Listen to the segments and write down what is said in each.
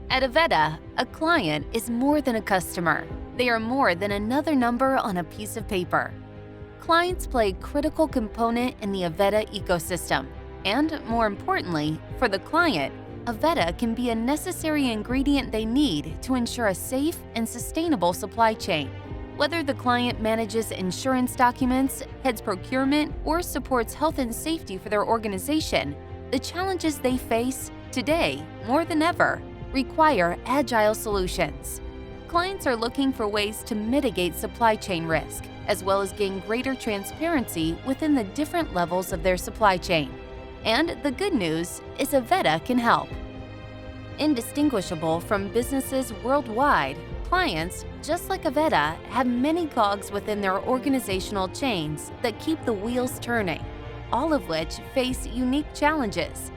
At Avetta, a client is more than a customer. They are more than another number on a piece of paper. Clients play a critical component in the Avetta ecosystem, and more importantly, for the client, Avetta can be a necessary ingredient they need to ensure a safe and sustainable supply chain. Whether the client manages insurance documents, heads procurement, or supports health and safety for their organization, the challenges they face today, more than ever, require agile solutions. Clients are looking for ways to mitigate supply chain risk, as well as gain greater transparency within the different levels of their supply chain. And the good news is Avetta can help. Indistinguishable from businesses worldwide, clients, just like Avetta, have many cogs within their organizational chains that keep the wheels turning, all of which face unique challenges.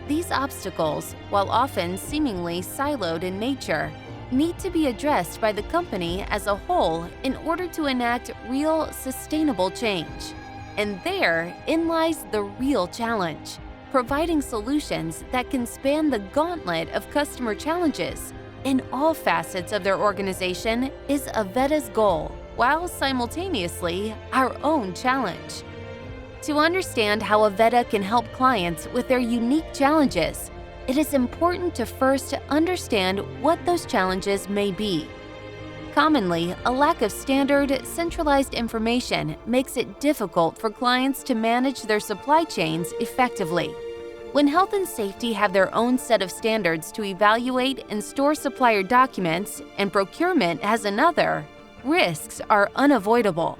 These obstacles, while often seemingly siloed in nature, need to be addressed by the company as a whole in order to enact real, sustainable change. And therein lies the real challenge. Providing solutions that can span the gauntlet of customer challenges in all facets of their organization is Avetta's goal, while simultaneously our own challenge. To understand how Avetta can help clients with their unique challenges, it is important to first understand what those challenges may be. Commonly, a lack of standard, centralized information makes it difficult for clients to manage their supply chains effectively. When health and safety have their own set of standards to evaluate and store supplier documents, and procurement has another, risks are unavoidable.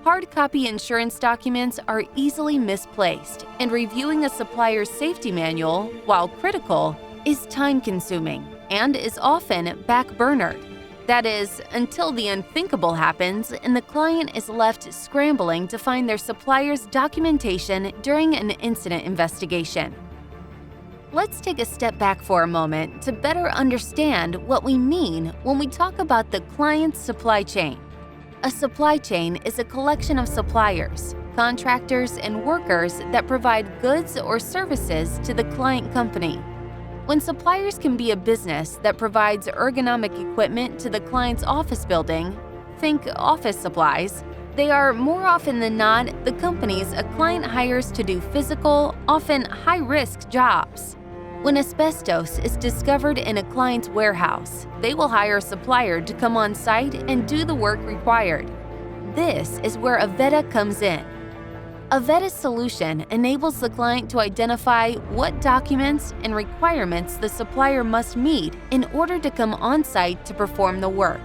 Hard copy insurance documents are easily misplaced, and reviewing a supplier's safety manual, while critical, is time-consuming and is often back-burnered. That is, until the unthinkable happens and the client is left scrambling to find their supplier's documentation during an incident investigation. Let's take a step back for a moment to better understand what we mean when we talk about the client's supply chain. A supply chain is a collection of suppliers, contractors, and workers that provide goods or services to the client company. When suppliers can be a business that provides ergonomic equipment to the client's office building, think office supplies, they are more often than not the companies a client hires to do physical, often high-risk jobs. When asbestos is discovered in a client's warehouse, they will hire a supplier to come on site and do the work required. This is where Avetta comes in. Avetta's solution enables the client to identify what documents and requirements the supplier must meet in order to come on site to perform the work.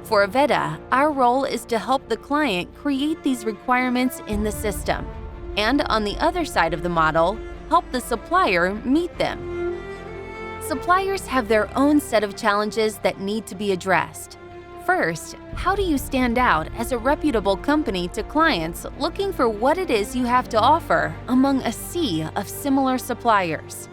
For Avetta, our role is to help the client create these requirements in the system, and on the other side of the model, help the supplier meet them. Suppliers have their own set of challenges that need to be addressed. First, how do you stand out as a reputable company to clients looking for what it is you have to offer among a sea of similar suppliers?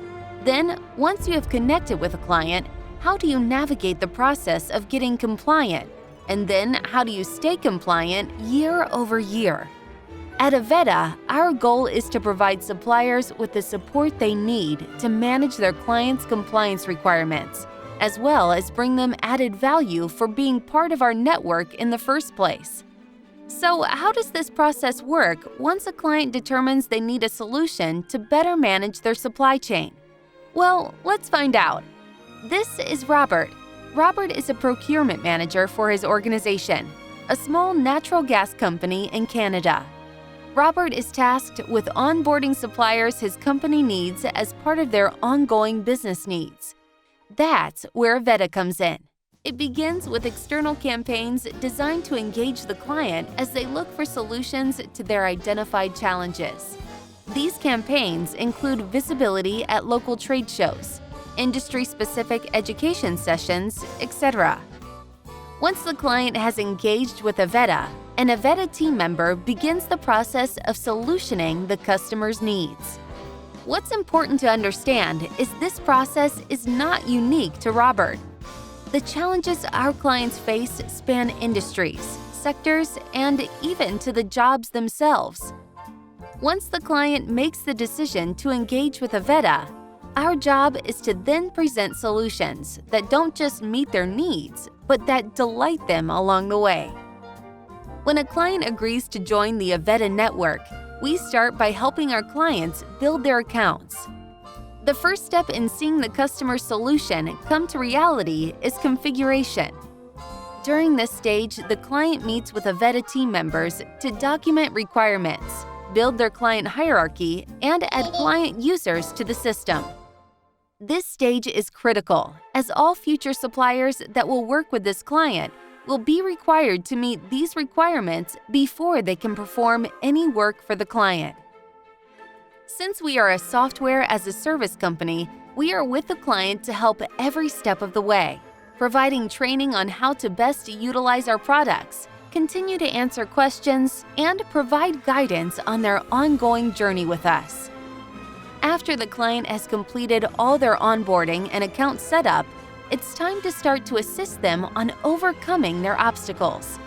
Then, once you have connected with a client, how do you navigate the process of getting compliant? And then, how do you stay compliant year over year? At Avetta, our goal is to provide suppliers with the support they need to manage their clients' compliance requirements, as well as bring them added value for being part of our network in the first place. So, how does this process work once a client determines they need a solution to better manage their supply chain? Well, let's find out. This is Robert. Robert is a procurement manager for his organization, a small natural gas company in Canada. Robert is tasked with onboarding suppliers his company needs as part of their ongoing business needs. That's where Avetta comes in. It begins with external campaigns designed to engage the client as they look for solutions to their identified challenges. These campaigns include visibility at local trade shows, industry-specific education sessions, etc. Once the client has engaged with Avetta, an Avetta team member begins the process of solutioning the customer's needs. What's important to understand is this process is not unique to Robert. The challenges our clients face span industries, sectors, and even to the jobs themselves. Once the client makes the decision to engage with Avetta, Our job is to then present solutions that don't just meet their needs, but that delight them along the way. When a client agrees to join the Avetta network, we start by helping our clients build their accounts. The first step in seeing the customer's solution come to reality is configuration. During this stage, the client meets with Avetta team members to document requirements, build their client hierarchy, and add client users to the system. This stage is critical, as all future suppliers that will work with this client will be required to meet these requirements before they can perform any work for the client. Since we are a software-as-a-service company, we are with the client to help every step of the way, providing training on how to best utilize our products, continue to answer questions, and provide guidance on their ongoing journey with us. After the client has completed all their onboarding and account setup, it's time to start to assist them on overcoming their obstacles.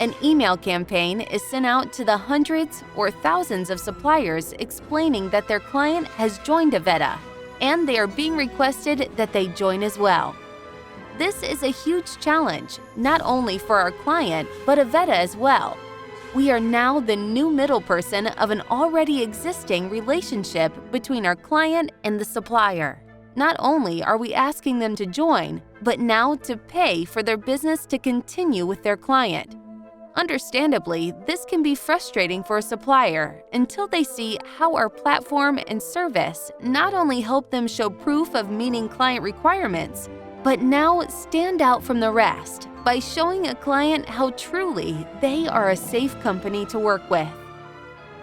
An email campaign is sent out to the hundreds or thousands of suppliers explaining that their client has joined Avetta, and they are being requested that they join as well. This is a huge challenge, not only for our client, but Avetta as well. We are now the new middle person of an already existing relationship between our client and the supplier. Not only are we asking them to join, but now to pay for their business to continue with their client. Understandably, this can be frustrating for a supplier until they see how our platform and service not only help them show proof of meeting client requirements, but now stand out from the rest by showing a client how truly they are a safe company to work with.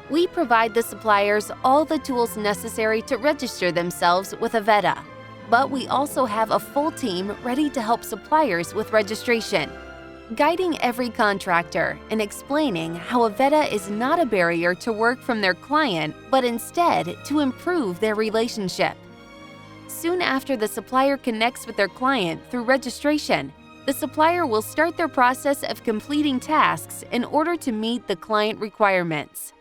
We provide the suppliers all the tools necessary to register themselves with Avetta, but we also have a full team ready to help suppliers with registration, guiding every contractor and explaining how Avetta is not a barrier to work from their client, but instead to improve their relationship. Soon after the supplier connects with their client through registration, the supplier will start their process of completing tasks in order to meet the client requirements.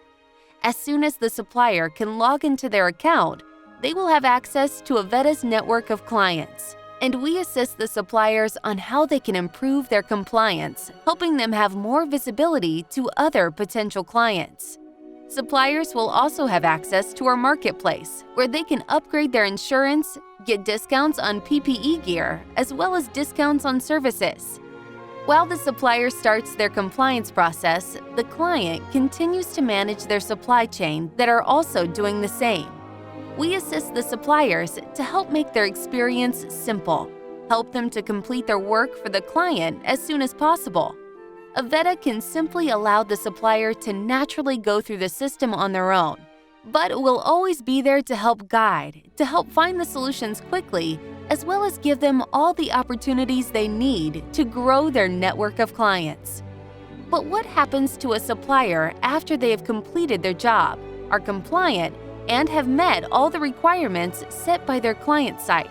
As soon as the supplier can log into their account, they will have access to Avetta's network of clients, and we assist the suppliers on how they can improve their compliance, helping them have more visibility to other potential clients. Suppliers will also have access to our marketplace, where they can upgrade their insurance, get discounts on PPE gear, as well as discounts on services. While the supplier starts their compliance process, the client continues to manage their supply chain that are also doing the same. We assist the suppliers to help make their experience simple, help them to complete their work for the client as soon as possible. Avetta can simply allow the supplier to naturally go through the system on their own, but will always be there to help guide, to help find the solutions quickly, as well as give them all the opportunities they need to grow their network of clients. But what happens to a supplier after they have completed their job, are compliant, and have met all the requirements set by their client site?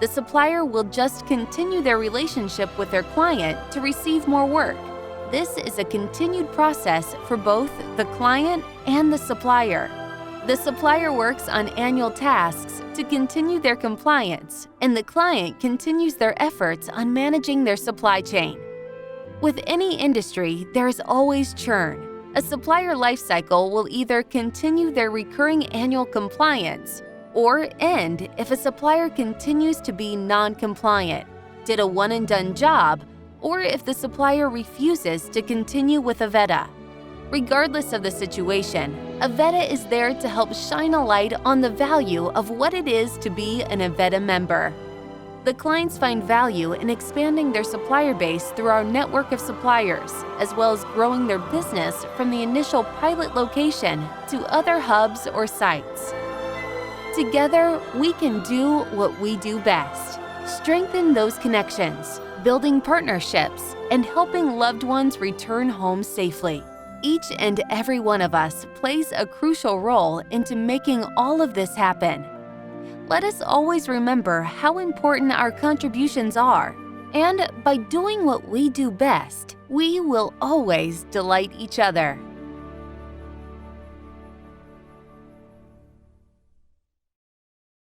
The supplier will just continue their relationship with their client to receive more work. This is a continued process for both the client and the supplier. The supplier works on annual tasks to continue their compliance, and the client continues their efforts on managing their supply chain. With any industry, there is always churn. A supplier lifecycle will either continue their recurring annual compliance or end if a supplier continues to be non-compliant, did a one-and-done job, or if the supplier refuses to continue with Avetta. Regardless of the situation, Avetta is there to help shine a light on the value of what it is to be an Avetta member. The clients find value in expanding their supplier base through our network of suppliers, as well as growing their business from the initial pilot location to other hubs or sites. Together, we can do what we do best: strengthen those connections, building partnerships, and helping loved ones return home safely. Each and every one of us plays a crucial role into making all of this happen. Let us always remember how important our contributions are, and by doing what we do best, we will always delight each other.